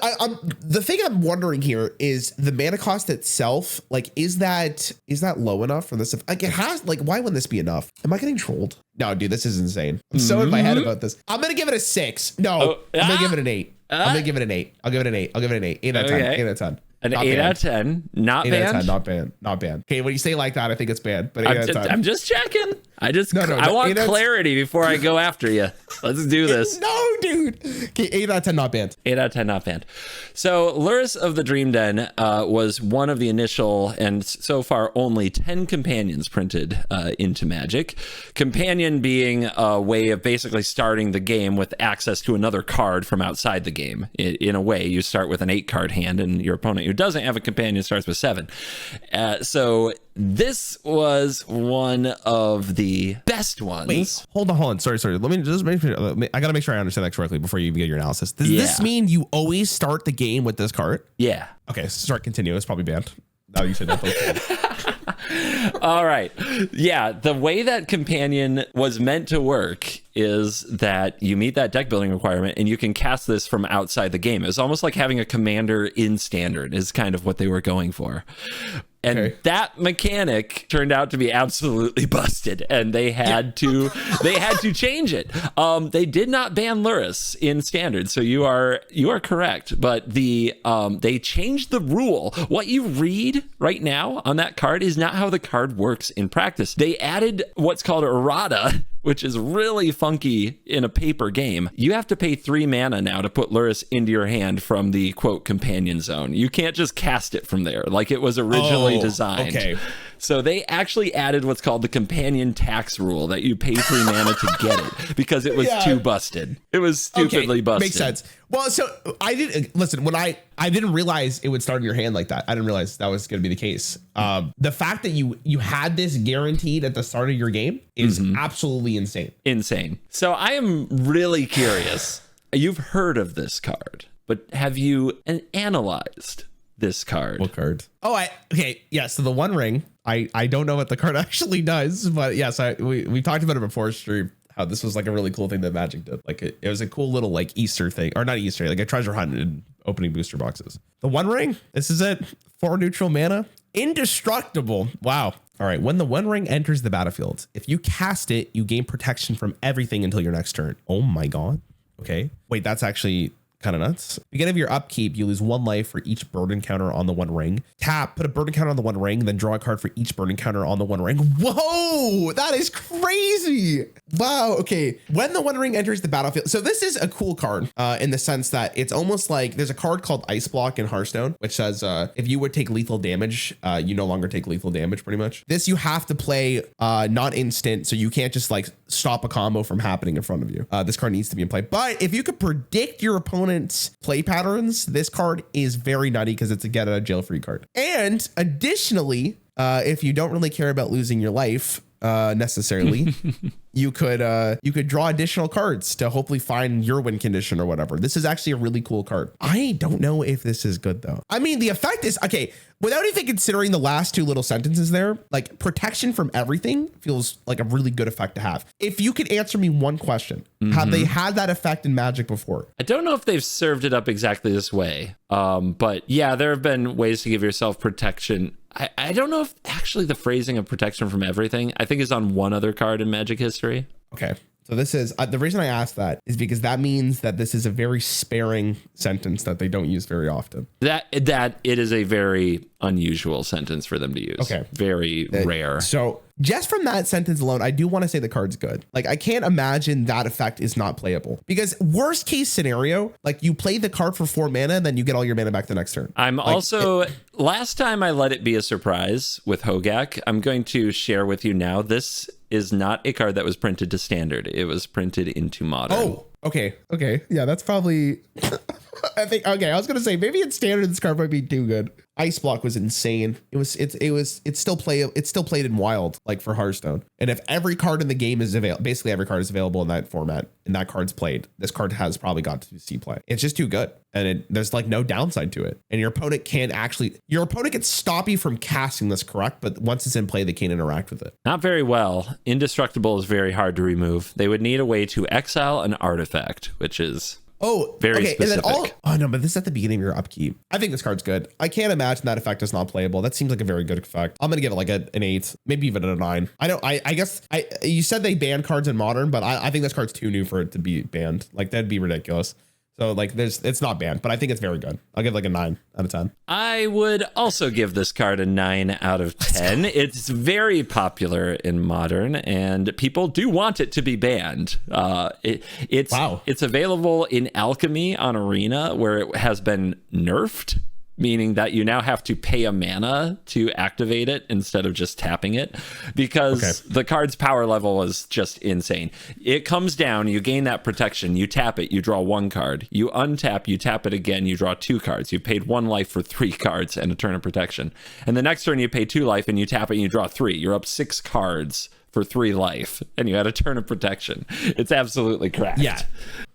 the thing I'm wondering here is the mana cost itself. Like, is that low enough for this? Like, it has, like, why wouldn't this be enough? Am I getting trolled? No, dude, this is insane. I'm so in my head about this. I'm going to give it a 6. No, I'm going to give it an 8. I'm going to give it an 8. I'll give it an 8. I'll give it an 8. 8 out of 10. 8 out of 10. An 8 out of 10. Not banned? 8 out of 10, not banned. Okay, when you say like that, I think it's banned. But 8 out of 10. I'm just checking. I want clarity before I go after you. Let's do this. No, dude. Okay, 8 out of 10 not banned. 8 out of 10 not banned. So Lurrus of the Dream Den was one of the initial and so far only 10 companions printed into Magic. Companion being a way of basically starting the game with access to another card from outside the game. In a way, you start with an 8-card hand and your opponent who doesn't have a companion starts with 7. So this was one of the best ones. Wait, hold on. Sorry. Let me just make sure. I got to make sure I understand that correctly before you even get your analysis. Does this mean you always start the game with this card? Yeah. Okay, start continue. It's probably banned. Now you said that. All right. Yeah, the way that companion was meant to work is that you meet that deck building requirement and you can cast this from outside the game. It's almost like having a commander in standard is kind of what they were going for. And that mechanic turned out to be absolutely busted, and they had to change it. They did not ban Lurrus in standard, so you are correct. But they changed the rule. What you read right now on that card is not how the card works in practice. They added what's called errata, which is really funky in a paper game. You have to pay 3 mana now to put Lurrus into your hand from the quote companion zone. You can't just cast it from there like it was originally designed. Okay. So they actually added what's called the companion tax rule, that you pay 3 mana to get it because it was too busted. It was stupidly busted. Makes sense. Well, so I didn't listen when I didn't realize it would start in your hand like that. I didn't realize that was going to be the case. The fact that you had this guaranteed at the start of your game is absolutely insane. Insane. So I am really curious. You've heard of this card, but have you analyzed this card? What card? Oh, okay. Yeah. So the One Ring. I don't know what the card actually does, but yes, we talked about it before stream. How this was like a really cool thing that Magic did. Like it was a cool little like Easter thing, or not Easter, like a treasure hunt and opening booster boxes. The One Ring. This is it. 4 neutral mana. Indestructible. Wow. All right. When the One Ring enters the battlefield, if you cast it, you gain protection from everything until your next turn. Oh my God. Okay. Wait, that's actually kind of nuts. Beginning of your upkeep, you lose 1 life for each burden counter on the One Ring. Tap, put a burden counter on the One Ring, then draw a card for each burden counter on the One Ring. Whoa, that is crazy. Wow. Okay. When the One Ring enters the battlefield. So this is a cool card in the sense that it's almost like there's a card called Ice Block in Hearthstone, which says if you would take lethal damage, you no longer take lethal damage pretty much. This you have to play not instant. So you can't just like stop a combo from happening in front of you. This card needs to be in play. But if you could predict your opponent's play patterns, this card is very nutty because it's a get out of jail free card. And additionally, if you don't really care about losing your life necessarily, you could draw additional cards to hopefully find your win condition or whatever. This is actually a really cool card. I don't know if this is good though. I mean, the effect is okay. Without even considering the last 2 little sentences there, like protection from everything feels like a really good effect to have. If you could answer me one question, have they had that effect in Magic before? I don't know if they've served it up exactly this way. But yeah, there have been ways to give yourself protection. I don't know if actually the phrasing of protection from everything, I think, is on one other card in Magic history. Okay. So this is the reason I asked that is because that means that this is a very sparing sentence that they don't use very often. That it is a very unusual sentence for them to use. Okay. Very rare. So just from that sentence alone, I do want to say the card's good. Like I can't imagine that effect is not playable because worst case scenario, like you play the card for 4 mana and then you get all your mana back the next turn. I'm like, also, last time I let it be a surprise with Hogaak, I'm going to share with you now, this is not a card that was printed to standard. It was printed into modern. Oh, okay. Okay. Yeah, that's probably, I think, okay. I was going to say maybe in standard, this card might be too good. Ice Block was insane. It's still played in wild, like for Hearthstone. And if every card in the game is available, basically every card is available in that format and that card's played, this card has probably got to see play. It's just too good. And there's like no downside to it. And your opponent can stop you from casting this, correct? But once it's in play, they can't interact with it. Not very well. Indestructible is very hard to remove. They would need a way to exile an artifact, which is very specific. And then but this is at the beginning of your upkeep. I think this card's good. I can't imagine that effect is not playable. That seems like a very good effect. I'm gonna give it like an 8, maybe even a 9. I guess you said they banned cards in modern, but I think this card's too new for it to be banned. Like that'd be ridiculous. So like it's not banned, but I think it's very good. I'll give like a 9 out of 10. I would also give this card a 9 out of 10. It's very popular in modern and people do want it to be banned. It's available in Alchemy on Arena where it has been nerfed, meaning that you now have to pay a mana to activate it instead of just tapping it because the card's power level is just insane. It comes down, you gain that protection, you tap it, you draw 1 card, you untap, you tap it again, you draw 2 cards. You've paid 1 life for 3 cards and a turn of protection. And the next turn you pay 2 life and you tap it and you draw 3. You're up 6 cards for 3 life and you had a turn of protection. It's absolutely cracked. Yeah.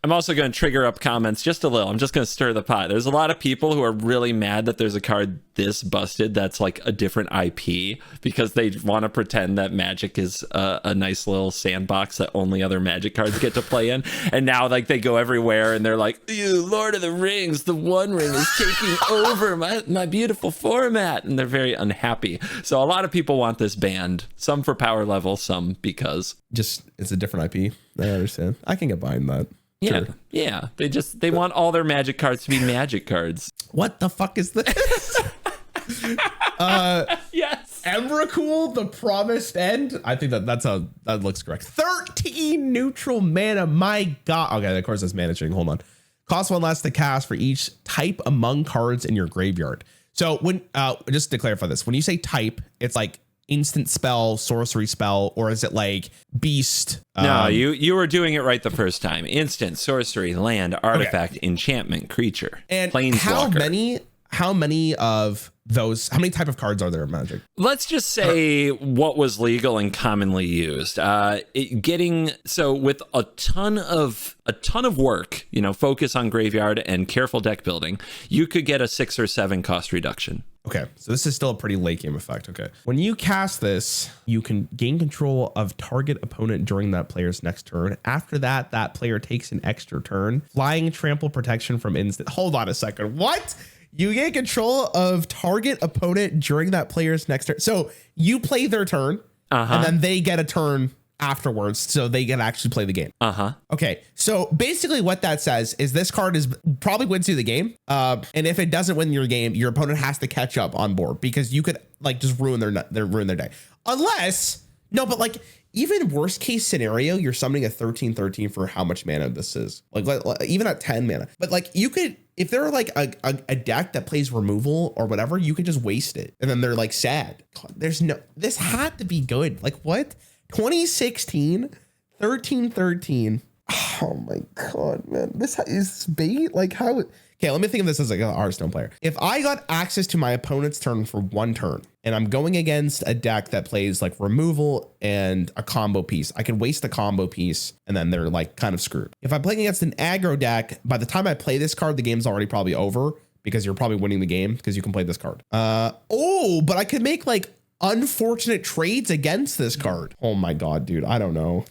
I'm also going to trigger up comments just a little. I'm just going to stir the pot. There's a lot of people who are really mad that there's a card this busted that's like a different IP because they want to pretend that Magic is a nice little sandbox that only other Magic cards get to play in. And now like they go everywhere and they're like, ew, Lord of the Rings, the One Ring is taking over my beautiful format. And they're very unhappy. So a lot of people want this banned. Some for power level, some because just it's a different IP. I understand. I can get behind that. Yeah, sure. Yeah. They want all their Magic cards to be Magic cards. What the fuck is this? Yes. Emrakul, the Promised End. I think that looks correct. 13 neutral mana. My God. Okay, of course that's managing. Hold on. Cost 1 less to cast for each type among cards in your graveyard. So when just to clarify this, when you say type, it's like instant spell, sorcery spell, or is it like beast? No, you were doing it right the first time. Instant, sorcery, land, artifact, enchantment, creature, and planeswalker. How many of those? How many type of cards are there in Magic? Let's just say what was legal and commonly used. With a ton of work, focus on graveyard and careful deck building, you could get a 6 or 7 cost reduction. Okay, so this is still a pretty late game effect. Okay, when you cast this, you can gain control of target opponent during that player's next turn. After that, that player takes an extra turn. Flying, trample, protection from instant. Hold on a second. What? You gain control of target opponent during that player's next turn. So you play their turn, and then they get a turn afterwards, so they can actually play the game. Okay, so basically what that says is this card is probably wins you the game, and if it doesn't win your game, your opponent has to catch up on board, because you could like just ruin their day. Unless even worst case scenario, you're summoning a 13/13 for how much mana this is, like even at 10 mana. But like you could, if they're like a deck that plays removal or whatever, you could just waste it, and then they're like sad. God, this had to be good. Like what? 2016, 13/13. Oh my God, man. This is bait. Like how? Okay, let me think of this as like a Hearthstone player. If I got access to my opponent's turn for 1 turn, and I'm going against a deck that plays like removal and a combo piece, I can waste the combo piece, and then they're like kind of screwed. If I'm playing against an aggro deck, by the time I play this card, the game's already probably over, because you're probably winning the game because you can play this card. But I could make like unfortunate trades against this card. Oh my God, dude. I don't know.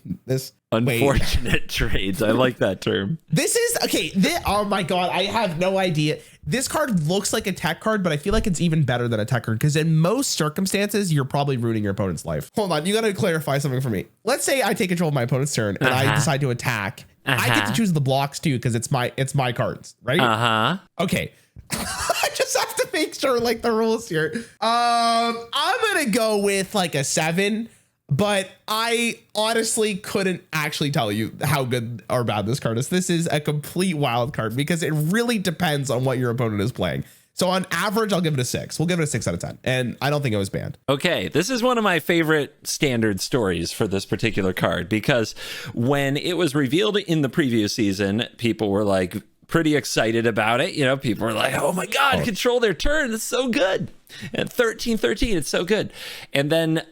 Unfortunate trades. I like that term. This is okay. Oh my God. I have no idea. This card looks like a tech card, but I feel like it's even better than a tech card, because in most circumstances, you're probably ruining your opponent's life. Hold on. You got to clarify something for me. Let's say I take control of my opponent's turn and I decide to attack. I get to choose the blocks too, because it's my cards, right? Okay. I just have to make sure like the rules here. I'm gonna go with like a 7, but I honestly couldn't actually tell you how good or bad this card is. This is a complete wild card, because it really depends on what your opponent is playing. So on average, I'll give it a 6. We'll give it a 6 out of 10. And I don't think it was banned. Okay, this is one of my favorite standard stories for this particular card, because when it was revealed in the previous season, people were like pretty excited about it. People were like, oh my God, control their turn. It's so good. And 13/13, it's so good. And then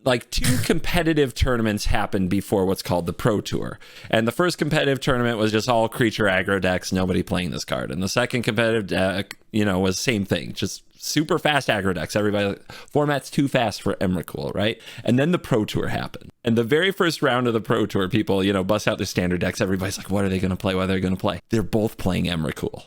like 2 competitive tournaments happened before what's called the Pro Tour. And the first competitive tournament was just all creature aggro decks, nobody playing this card. And the second competitive deck, was same thing, just super fast aggro decks. Everybody, format's too fast for Emrakul, right? And then the Pro Tour happened. And the very first round of the Pro Tour, people, bust out their standard decks. Everybody's like, what are they going to play? What are they going to play? They're both playing Emrakul.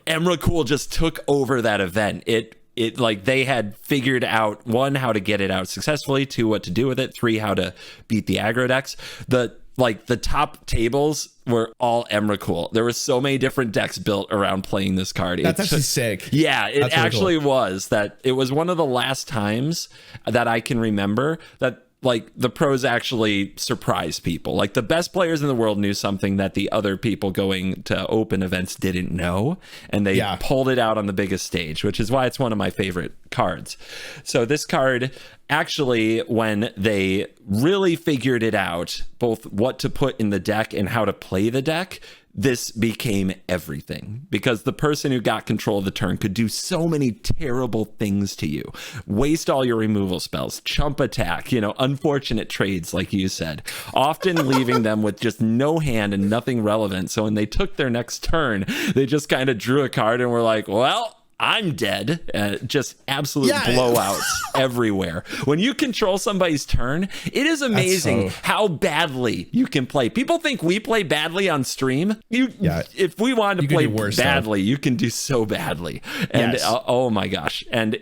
Emrakul just took over that event. It like they had figured out, 1, how to get it out successfully, 2, what to do with it, 3, how to beat the aggro decks. The top tables were all Emrakul. There were so many different decks built around playing this card. That's actually sick. Yeah, it actually was. That it was one of the last times that I can remember that like the pros actually surprised people. Like the best players in the world knew something that the other people going to open events didn't know, and they pulled it out on the biggest stage, which is why it's one of my favorite cards. So this card actually, when they really figured it out, both what to put in the deck and how to play the deck, this became everything, because the person who got control of the turn could do so many terrible things to you. Waste all your removal spells, chump attack, unfortunate trades, like you said, often leaving them with just no hand and nothing relevant. So when they took their next turn, they just kind of drew a card and were like, well, I'm dead. Just absolute blowouts everywhere. When you control somebody's turn, it is amazing how badly you can play. People think we play badly on stream. If we wanted to play badly, you can do so badly. And oh my gosh. And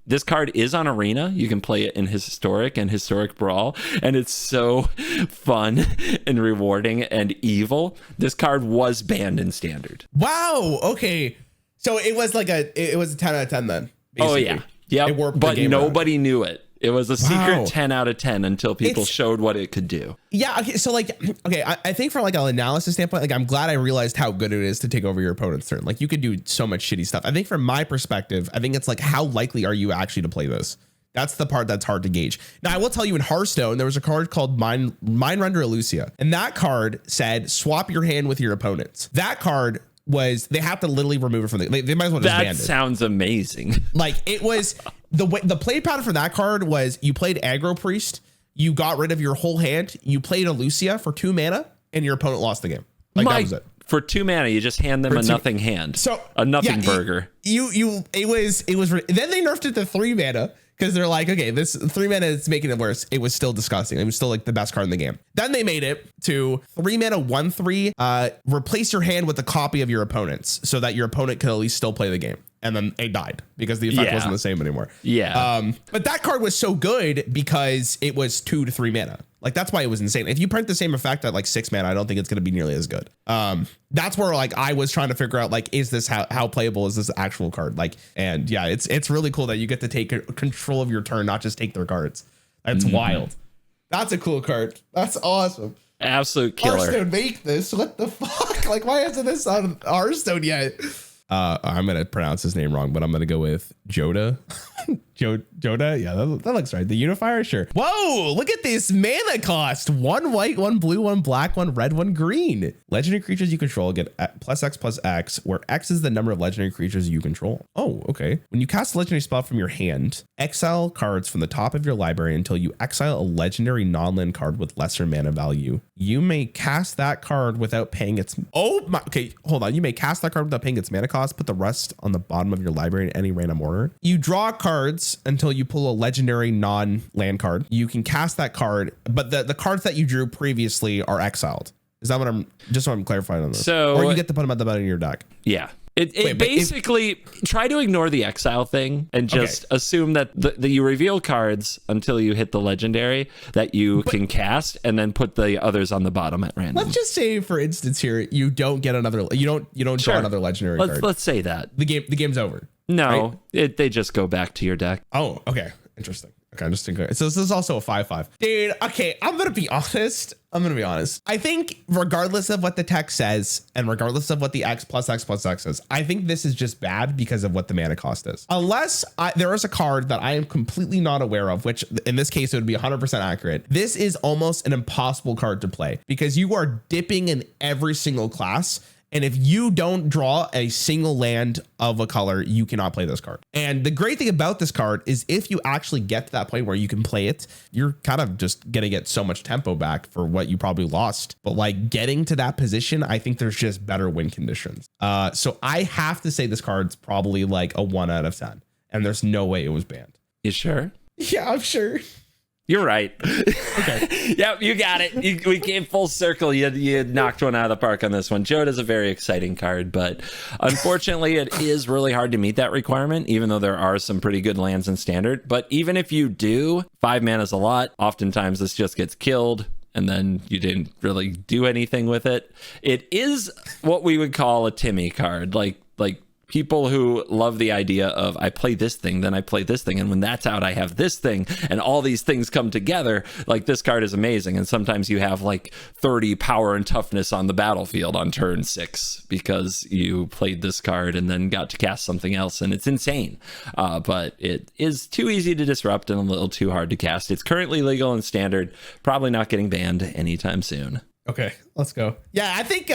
this card is on Arena. You can play it in Historic and Historic Brawl, and it's so fun and rewarding and evil. This card was banned in Standard. Wow. Okay. So it was it was a 10 out of 10 then. Basically. Oh yeah. Yeah. But nobody knew it. It was a secret 10 out of 10 until people showed what it could do. Yeah. Okay. So I think from like an analysis standpoint, I'm glad I realized how good it is to take over your opponent's turn. Like you could do so much shitty stuff. I think from my perspective, I think it's like, how likely are you actually to play this? That's the part that's hard to gauge. Now, I will tell you, in Hearthstone, there was a card called Mind Render Elusia. And that card said, swap your hand with your opponents. That card was, they have to literally remove it from they might as well just ban it. That sounds amazing. Like, it was, the play pattern for that card was you played Aggro Priest, you got rid of your whole hand, you played Elusia for 2 mana, and your opponent lost the game. Like, that was it. For 2 mana, you just hand them a nothing hand. So a nothing burger. It was, then they nerfed it to 3 mana. Because they're like, okay, this 3 mana is making it worse. It was still disgusting. It was still like the best card in the game. Then they made it to 3 mana, 1/3. Replace your hand with a copy of your opponent's so that your opponent could at least still play the game. And then it died because the effect wasn't the same anymore. Yeah. But that card was so good because it was 2 to 3 mana. Like, that's why it was insane. If you print the same effect at like 6 mana, I don't think it's going to be nearly as good. That's where like I was trying to figure out, like, is this how playable is this actual card? Like, and yeah, it's really cool that you get to take control of your turn, not just take their cards. That's wild. That's a cool card. That's awesome. Absolute killer. Hearthstone make this. What the fuck? Like, why isn't this on Hearthstone yet? I'm going to pronounce his name wrong, but I'm going to go with Jodah. Jodah? Yeah, that looks right. The unifier? Sure. Whoa, look at this mana cost. 1 white, 1 blue, 1 black, 1 red, 1 green. Legendary creatures you control get +X/+X, where X is the number of legendary creatures you control. Oh, okay. When you cast a legendary spell from your hand, exile cards from the top of your library until you exile a legendary non-land card with lesser mana value. You may cast that card without paying its... Oh, my... Okay, hold on. You may cast that card without paying its mana cost. Put the rest on the bottom of your library in any random order. You draw cards until you pull a legendary non-land card. You can cast that card, but the cards that you drew previously are exiled. Is that what I'm clarifying on this? So, or you get to put them at the bottom of your deck. Yeah. It basically try to ignore the exile thing and just assume that you reveal cards until you hit the legendary that you can cast, and then put the others on the bottom at random. Let's just say, for instance, here you don't get another. You don't draw another legendary card. Let's say that the game's over. No, right? They just go back to your deck. Oh, okay, interesting. Okay, I'm just thinking. So this is also a 5/5. Dude, okay, I'm gonna be honest. I think regardless of what the text says and regardless of what the X+X+X is, I think this is just bad because of what the mana cost is. Unless there is a card that I am completely not aware of, which in this case it would be 100% accurate. This is almost an impossible card to play because you are dipping in every single class. And if you don't draw a single land of a color, you cannot play this card. And the great thing about this card is if you actually get to that point where you can play it, you're kind of just going to get so much tempo back for what you probably lost. But like getting to that position, I think there's just better win conditions. So I have to say this card's probably like a 1 out of 10. And there's no way it was banned. You sure? Yeah, I'm sure. You're right. Okay. Yep, you got it. We came full circle. You knocked one out of the park on this one. Jodah's a very exciting card, but unfortunately, it is really hard to meet that requirement, even though there are some pretty good lands in Standard. But even if you do, 5 mana is a lot. Oftentimes, this just gets killed, and then you didn't really do anything with it. It is what we would call a Timmy card, like people who love the idea of I play this thing, then I play this thing, and when that's out, I have this thing, and all these things come together. Like, this card is amazing, and sometimes you have like 30 power and toughness on the battlefield on turn 6 because you played this card and then got to cast something else, and it's insane. But it is too easy to disrupt and a little too hard to cast. It's currently legal in Standard, probably not getting banned anytime soon. Okay, let's go. Yeah, I think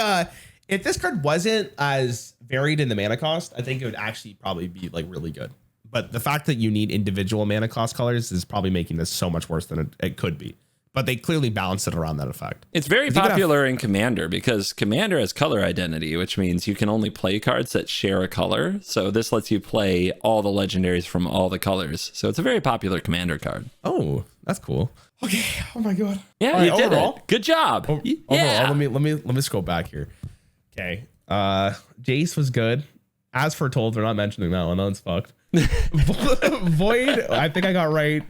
if this card wasn't as varied in the mana cost, I think it would actually probably be like really good. But the fact that you need individual mana cost colors is probably making this so much worse than it could be. But they clearly balanced it around that effect. It's very popular in Commander because Commander has color identity, which means you can only play cards that share a color. So this lets you play all the legendaries from all the colors. So it's a very popular Commander card. Oh, that's cool. Okay. Oh my god. Yeah, you did it. Good job. Overall, let me scroll back here. Okay. Jace was good. As foretold, we're not mentioning that one. That one's fucked. Void, I think I got right.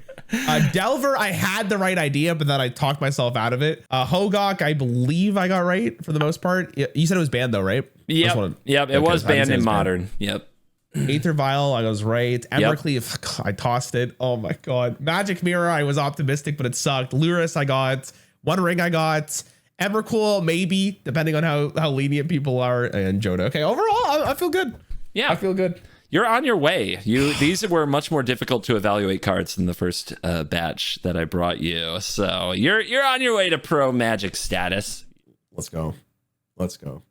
Delver, I had the right idea, but then I talked myself out of it. Hogaak, I believe I got right for the most part. You said it was banned though, right? Yep. It was banned in Modern. Yep. Aether vial, I was right. Embercleave, I tossed it. Oh my god. Magic mirror, I was optimistic, but it sucked. Lurrus, I got. One ring, I got. Emrakul, maybe, depending on how lenient people are, and Jodah. Okay, overall, I feel good. Yeah, I feel good. You're on your way. These were much more difficult to evaluate cards than the first batch that I brought you. So you're on your way to pro Magic status. Let's go.